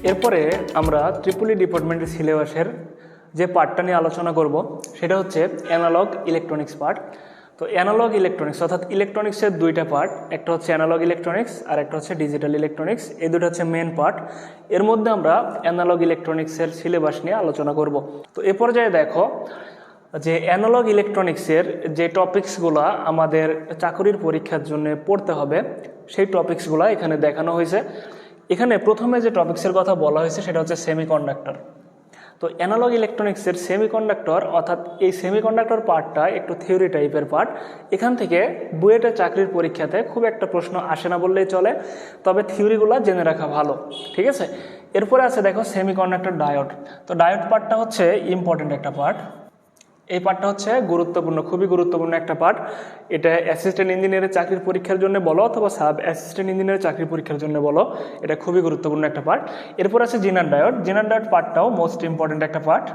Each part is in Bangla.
এরপরে আমরা ট্রিপলি ডিপার্টমেন্টের সিলেবাসের যে পার্টটা নিয়ে আলোচনা করব সেটা হচ্ছে অ্যানালগ ইলেকট্রনিক্স পার্ট। তো অ্যানালগ ইলেকট্রনিক্স অর্থাৎ ইলেকট্রনিক্সের দুইটা পার্ট, একটা হচ্ছে অ্যানালগ ইলেকট্রনিক্স আর একটা হচ্ছে ডিজিটাল ইলেকট্রনিক্স। এই দুটো হচ্ছে মেন পার্ট। এর মধ্যে আমরা অ্যানালগ ইলেকট্রনিক্সের সিলেবাস নিয়ে আলোচনা করব। তো এ পর্যায়ে দেখো যে অ্যানালগ ইলেকট্রনিক্সের যে টপিকসগুলো আমাদের চাকরির পরীক্ষার জন্য পড়তে হবে সেই টপিকসগুলো এখানে দেখানো হয়েছে। এখানে প্রথমে যে টপিক্সের কথা বলা হয়েছে সেটা হচ্ছে সেমিকন্ডাক্টর। তো অ্যানালগ ইলেকট্রনিক্সের সেমিকন্ডাক্টর অর্থাৎ এই সেমিকন্ডাক্টর পার্টটা একটু থিওরি টাইপের পার্ট। এখান থেকে বুয়েটের চাকরির পরীক্ষাতে খুব একটা প্রশ্ন আসে না বললেই চলে, তবে থিওরিগুলো জেনে রাখা ভালো, ঠিক আছে। এরপরে আছে দেখো সেমিকন্ডাক্টর ডায়োড। তো ডায়োড পার্টটা হচ্ছে ইম্পর্টেন্ট একটা পার্ট। এই পার্টটা হচ্ছে গুরুত্বপূর্ণ, খুবই গুরুত্বপূর্ণ একটা পার্ট। এটা অ্যাসিস্ট্যান্ট ইঞ্জিনিয়ারের চাকরির পরীক্ষার জন্য বলো অথবা সাব অ্যাসিস্ট্যান্ট ইঞ্জিনিয়ারের চাকরির পরীক্ষার জন্য বলো, এটা খুবই গুরুত্বপূর্ণ একটা পার্ট। এরপর আছে জিনার ডায়োড। জিনার ডায়োড পার্টটাও মোস্ট ইম্পর্টেন্ট একটা পার্ট,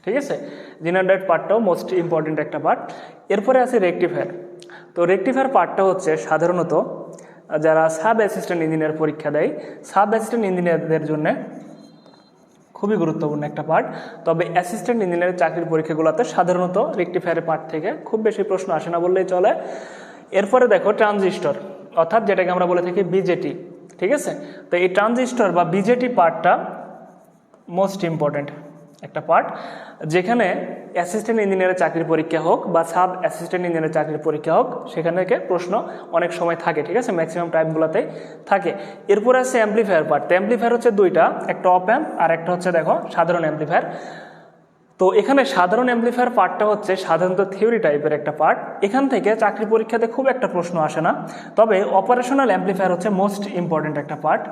ঠিক আছে। জিনার ডায়োড পার্টটাও মোস্ট ইম্পর্টেন্ট একটা পার্ট। এরপরে আছে রেকটিফায়ার। তো রেকটিফায়ার পার্টটা হচ্ছে সাধারণত যারা সাব অ্যাসিস্ট্যান্ট ইঞ্জিনিয়ার পরীক্ষা দেয়, সাব অ্যাসিস্ট্যান্ট ইঞ্জিনিয়ারদের জন্য খুবই গুরুত্বপূর্ণ একটা পার্ট। তবে অ্যাসিস্ট্যান্ট ইঞ্জিনিয়ারের চাকরির পরীক্ষাগুলোতে সাধারণত রেকটিফায়ারের পার্ট থেকে খুব বেশি প্রশ্ন আসে না বললেই চলে। এরপরে দেখো ট্রানজিস্টর অর্থাৎ যেটাকে আমরা বলে থাকি বিজেটি, ঠিক আছে। তো এই ট্রানজিস্টর বা বিজেটি পার্টটা মোস্ট ইম্পর্টেন্ট একটা পার্ট, যেখানে অ্যাসিস্ট্যান্ট ইঞ্জিনিয়ারের চাকরির পরীক্ষা হোক বা সাব অ্যাসিস্ট্যান্ট ইঞ্জিনিয়ারের চাকরির পরীক্ষা হোক, সেখান থেকে প্রশ্ন অনেক সময় থাকে, ঠিক আছে, ম্যাক্সিমাম টাইমগুলোতেই থাকে। এরপর আছে অ্যাম্পলিফায়ার পার্ট। তো অ্যাম্পলিফায়ার হচ্ছে দুইটা, একটা অপ অ্যাম্প আর একটা হচ্ছে দেখো সাধারণ অ্যাম্পলিফায়ার। তো এখানে সাধারণ অ্যাম্পলিফায়ার পার্টটা হচ্ছে সাধারণত থিওরি টাইপের একটা পার্ট। এখান থেকে চাকরি পরীক্ষাতে খুব একটা প্রশ্ন আসে না, তবে অপারেশনাল অ্যাম্পলিফায়ার হচ্ছে মোস্ট ইম্পর্টেন্ট একটা পার্ট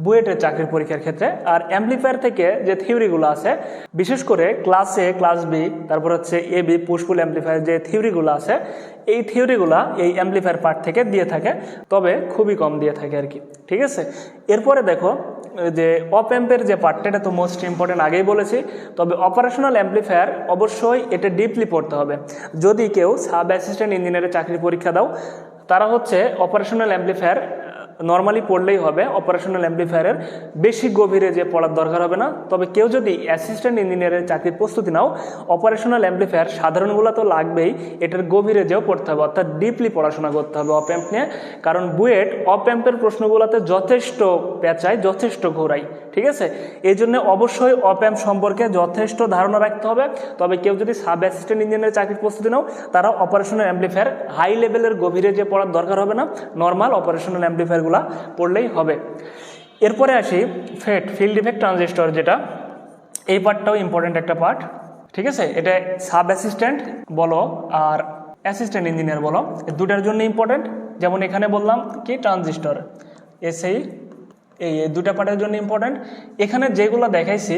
বুয়েটের চাকরির পরীক্ষার ক্ষেত্রে। আর অ্যাম্পলিফায়ার থেকে যে থিওরিগুলো আছে, বিশেষ করে ক্লাস এ, ক্লাস বি, তারপর হচ্ছে এ বি পুশপুল অ্যাম্পলিফায়ার যে থিওরিগুলো আছে, এই থিওরিগুলা এই অ্যাম্পলিফায়ার পার্ট থেকে দিয়ে থাকে, তবে খুবই কম দিয়ে থাকে আর কি, ঠিক আছে। এরপরে দেখো যে অপ অ্যাম্পের যে পার্টটা, এটা তো মোস্ট ইম্পর্টেন্ট আগেই বলেছি। তবে অপারেশনাল অ্যাম্পলিফায়ার অবশ্যই এটা ডিপলি পড়তে হবে। যদি কেউ সাব অ্যাসিস্ট্যান্ট ইঞ্জিনিয়ারের চাকরির পরীক্ষা দাও, তারা হচ্ছে অপারেশনাল অ্যাম্পলিফায়ার নর্মালি পড়লেই হবে। অপারেশনাল অ্যাম্পলিফায়ারের বেশি গভীরে যে পড়ার দরকার হবে না। তবে কেউ যদি অ্যাসিস্ট্যান্ট ইঞ্জিনিয়ারের চাকরির প্রস্তুতি নাও, অপারেশনাল অ্যাম্পলিফায়ার সাধারণগুলো তো লাগবেই, এটার গভীরে যেও পড়তে হবে, অর্থাৎ ডিপলি পড়াশোনা করতে হবে অপ অ্যাম্প নিয়ে। কারণ বুয়েট অপ অ্যাম্পের প্রশ্নগুলোতে যথেষ্ট পেঁচায়, যথেষ্ট ঘোরায়, ঠিক আছে। এই জন্য অবশ্যই অপ অ্যাম্প সম্পর্কে যথেষ্ট ধারণা রাখতে হবে। তবে কেউ যদি সাব অ্যাসিস্ট্যান্ট ইঞ্জিনিয়ারের চাকরির প্রস্তুতি নাও, তারা অপারেশনাল অ্যাম্পলিফায়ার হাই লেভেলের গভীরে যে পড়ার দরকার হবে না, নর্মাল অপারেশনাল অ্যাম্পলিফায়ার পড়লেই হবে। এরপরে আসি ফেট, ফিল্ড ইফেক্ট ট্রানজিস্টর, যেটা এই পার্টটাও ইম্পর্টেন্ট একটা পার্ট, ঠিক আছে। এটা সাব অ্যাসিস্ট্যান্ট বলো আর অ্যাসিস্ট্যান্ট ইঞ্জিনিয়ার বলো, এই দুটার জন্য ইম্পর্টেন্ট। যেমন এখানে বললাম কি ট্রানজিস্টর, এই দুটা পার্টের জন্য ইম্পর্টেন্ট। এখানে যেগুলো দেখাইছি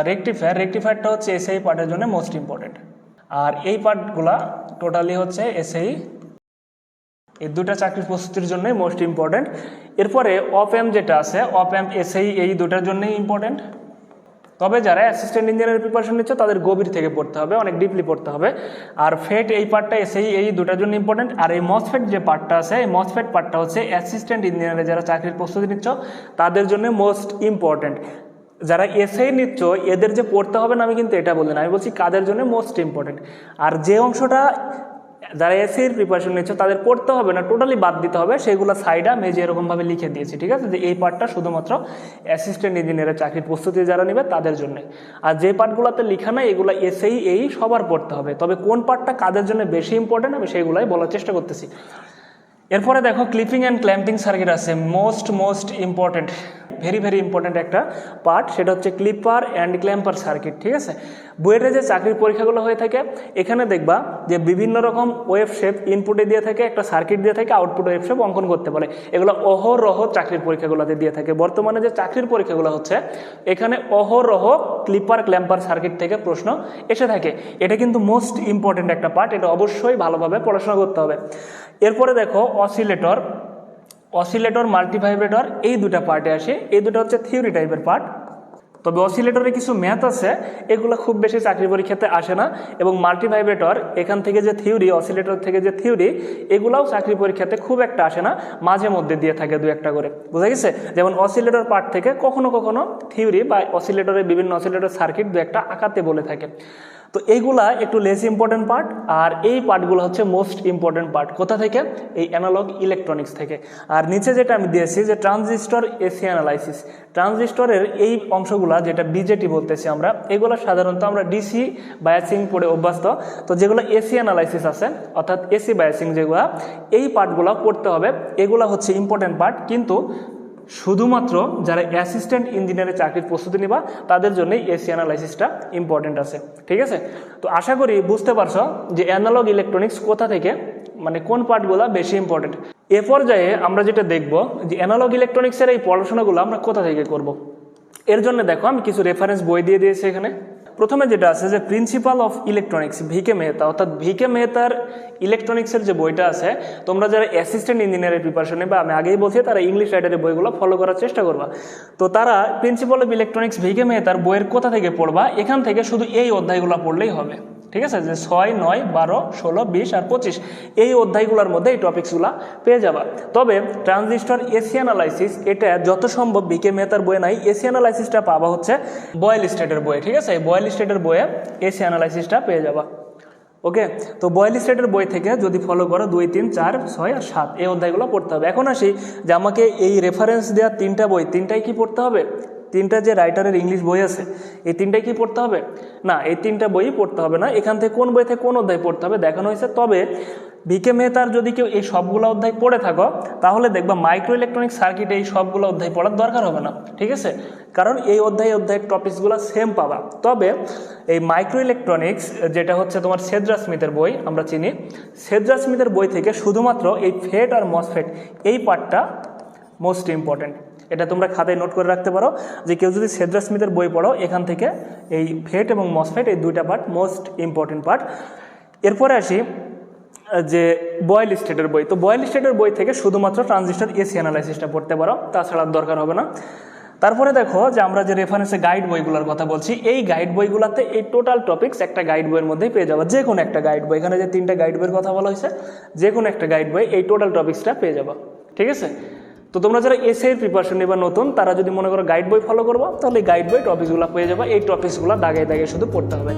রেকটিফায়ারটা হচ্ছে এসআই পার্টের জন্য মোস্ট ইম্পর্টেন্ট। আর এই পার্টগুলা টোটালি হচ্ছে এসআই, এই দুটা চাকরির প্রস্তুতির জন্যই মোস্ট ইম্পর্টেন্ট। এরপরে অপ অ্যাম্প যেটা আছে, অপ অ্যাম্প এসআই, এই দুটার জন্যই ইম্পর্টেন্ট। তবে যারা অ্যাসিস্ট্যান্ট ইঞ্জিনিয়ারের প্রিপারেশন নিচ্ছে তাদের গভীর থেকে পড়তে হবে, অনেক ডিপলি পড়তে হবে। আর ফেট এই পার্টটা এসআই, এই দুটার জন্য ইম্পর্টেন্ট। আর এই মসফেট যে পার্টটা আছে, এই মসফেট পার্টটা হচ্ছে অ্যাসিস্ট্যান্ট ইঞ্জিনিয়ারে যারা চাকরির প্রস্তুতি নিচ্ছ তাদের জন্য মোস্ট ইম্পর্টেন্ট। যারা এসআই নিচ্ছ এদের যে পড়তে হবে না আমি কিন্তু এটা বলি না, আমি বলছি কাদের জন্য মোস্ট ইম্পর্টেন্ট। আর যে অংশটা যারা এসআইয়ের প্রিপারেশন নিচ্ছে তাদের পড়তে হবে না, টোটালি বাদ দিতে হবে, সেগুলো সাইডে আমি যে এরকমভাবে লিখে দিয়েছি, ঠিক আছে। যে এই পার্টটা শুধুমাত্র অ্যাসিস্ট্যান্ট ইঞ্জিনিয়ারের চাকরির প্রস্তুতি যারা নেবে তাদের জন্য। আর যে পার্টগুলোতে লেখা নাই এগুলো এসআই এই সবার পড়তে হবে। তবে কোন পার্টটা কাদের জন্য বেশি ইম্পর্টেন্ট আমি সেগুলাই বলার চেষ্টা করতেছি। এরপরে দেখো ক্লিপিং অ্যান্ড ক্ল্যাম্পিং সার্কিট আছে, মোস্ট ইম্পর্টেন্ট, ভেরি ইম্পর্টেন্ট একটা পার্ট। সেটা হচ্ছে ক্লিপার অ্যান্ড ক্ল্যাম্পার সার্কিট, ঠিক আছে। বুয়েটে যে চাকরির পরীক্ষাগুলো হয়ে থাকে, এখানে দেখবা যে বিভিন্ন রকম ওয়েভ শেপ ইনপুটে দিয়ে থাকে, একটা সার্কিট দিয়ে থাকে, আউটপুট ওয়েভ শেপ অঙ্কন করতে বলে। এগুলো অহরহ চাকরির পরীক্ষাগুলোতে দিয়ে থাকে। বর্তমানে যে চাকরির পরীক্ষাগুলো হচ্ছে, এখানে অহরহ ক্লিপার ক্ল্যাম্পার সার্কিট থেকে প্রশ্ন এসে থাকে। এটা কিন্তু মোস্ট ইম্পর্টেন্ট একটা পার্ট, এটা অবশ্যই ভালোভাবে পড়াশোনা করতে হবে। এরপরে দেখো অসিলেটর মাল্টিভাইব্রেটর, এই দুটা পার্টে আসে। এই দুটো হচ্ছে থিওরি টাইপের পার্ট। তবে অসিলেটরে কিছু ম্যাথ আছে, এগুলো খুব বেশি চাকরি পরীক্ষাতে আসে না, এবং মাল্টিভাইব্রেটর এখান থেকে যে থিওরি, অসিলেটর থেকে যে থিওরি, এগুলাও চাকরি পরীক্ষাতে খুব একটা আসে না, মাঝে মধ্যে দিয়ে থাকে দু একটা করে, বোঝা গেছে? যেমন অসিলেটর পার্ট থেকে কখনো কখনো থিওরি বা অসিলেটরের বিভিন্ন অসিলেটর সার্কিট দু একটা আঁকাতে বলে থাকে। তো এইগুলা একটু লেস ইম্পর্টেন্ট পার্ট, আর এই পার্টগুলো হচ্ছে মোস্ট ইম্পর্টেন্ট পার্ট। কোথা থেকে? এই অ্যানালগ ইলেকট্রনিক্স থেকে। আর নিচে যেটা আমি দিয়েছি যে ট্রানজিস্টর এসি অ্যানালাইসিস, ট্রানজিস্টরের এই অংশগুলা যেটা বিজেটি বলতেছি আমরা, এগুলো সাধারণত আমরা ডিসি বায়াসিং পড়ে অভ্যস্ত। তো যেগুলো এসি অ্যানালাইসিস আছে, অর্থাৎ এসি বায়াসিং যেগুলো, এই পার্টগুলো পড়তে হবে। এগুলো হচ্ছে ইম্পর্টেন্ট পার্ট, কিন্তু শুধুমাত্র যারা অ্যাসিস্ট্যান্ট ইঞ্জিনিয়ারের চাকরির প্রস্তুতি নিবা তাদের জন্যই এসি অ্যানালাইসিসটা ইম্পর্টেন্ট আছে, ঠিক আছে? তো আশা করি বুঝতে পারছো যে অ্যানালগ ইলেকট্রনিক্স কোথা থেকে, মানে কোন পার্টগুলো বেশি ইম্পর্টেন্ট। এ পর্যায়ে আমরা যেটা দেখব যে অ্যানালগ ইলেকট্রনিক্সের এই পড়াশোনাগুলো আমরা কোথা থেকে করব। এর জন্য দেখো আমি কিছু রেফারেন্স বই দিয়ে দিয়েছি এখানে। প্রথমে যেটা আছে যে principal of electronics, V K Mehta, অর্থাৎ ভিকে মেহতার ইলেকট্রনিক্সের যে বইটা আছে, তোমরা যারা অ্যাসিস্ট্যান্ট ইঞ্জিনিয়ারের প্রিপারেশন নেবে, আমি আগেই বলছি তারা ইংলিশ রাইটারের বইগুলো ফলো করার চেষ্টা করবা। তো তারা প্রিন্সিপাল অফ ইলেকট্রনিক্স ভিকে মেহতার বইয়ের কোথা থেকে পড়বা, এখান থেকে শুধু এই অধ্যায়গুলো পড়লেই হবে, ঠিক আছে? যে 6, 9, 12, 16, 20 আর 25 এই অধ্যায়গুলোর মধ্যে এই টপিকসগুলো পেয়ে যাবা। তবে ট্রানজিস্টর এসি অ্যানালাইসিস এটা যত সম্ভব ভিকে মেহতার বইয়ে নাই, এসি অ্যানালাইসিসটা পাবা হচ্ছে বয়েল স্টেটের বইয়ে, ঠিক আছে? বয়েল স্টেটের বইয়ে এসি অ্যানালাইসিসটা পেয়ে যাবা। ওকে, তো বয়েল স্টেটের বই থেকে যদি ফলো করো 2, 3, 4, 6 আর 7 এই অধ্যায়গুলো পড়তে হবে। এখন আসি যে আমাকে এই রেফারেন্স দেওয়া 3টা বই, 3টাই কি পড়তে হবে? 3টা যে রাইটারের ইংলিশ বই আছে এই 3টাই কি পড়তে হবে? না, এই 3টা বই পড়তে হবে না। এখান থেকে কোন বই থেকে কোন অধ্যায় পড়তে হবে দেখানো হয়েছে। তবে ভিকে মেহতার যদি কেউ এই সবগুলো অধ্যায় পড়ে থাকো, তাহলে দেখবা মাইক্রো ইলেকট্রনিক সার্কিটে এই সবগুলো অধ্যায় পড়ার দরকার হবে না, ঠিক আছে? কারণ এই অধ্যায়ের টপিকসগুলো সেম পাবা। তবে এই মাইক্রো ইলেকট্রনিক্স যেটা হচ্ছে তোমার সেদ্রা স্মিথের বই, আমরা চিনি, সেদ্রা স্মিথের বই থেকে শুধুমাত্র এই ফেট আর মসফেট এই পার্টটা মোস্ট ইম্পর্টেন্ট। এটা তোমরা খাতায় নোট করে রাখতে পারো যে কেউ যদি সেদ্রা স্মিথের বই পড়ো, এখান থেকে এই ফেট এবং মসফেট এই দুইটা পার্ট মোস্ট ইম্পর্টেন্ট পার্ট। এরপরে আসি যে বয়েল স্টেটের বই। তো বয়েল স্টেটের বই থেকে শুধুমাত্র ট্রানজিস্টর এসি অ্যানালাইসিসটা পড়তে পারো, তাছাড়া দরকার হবে না। তারপরে দেখো যে আমরা যে রেফারেন্সে গাইড বইগুলোর কথা বলছি, এই গাইড বইগুলোতে এই টোটাল টপিকস একটা গাইড বইয়ের মধ্যেই পেয়ে যাবো। যে কোনো একটা গাইড বই, এখানে যে 3টা গাইড বইয়ের কথা বলা হয়েছে, যে কোনো একটা গাইড বই এই টোটাল টপিক্সটা পেয়ে যাবো, ঠিক আছে? তো তোমরা যারা এসএর প্রিপারেশন নেবা নতুন, তারা যদি মনে করো গাইড বই ফলো করবো, তাহলে গাইড বই টপিকসগুলো পেয়ে যাবে। এই টপিকসগুলো দাগে দাগে শুধু পড়তে হবে।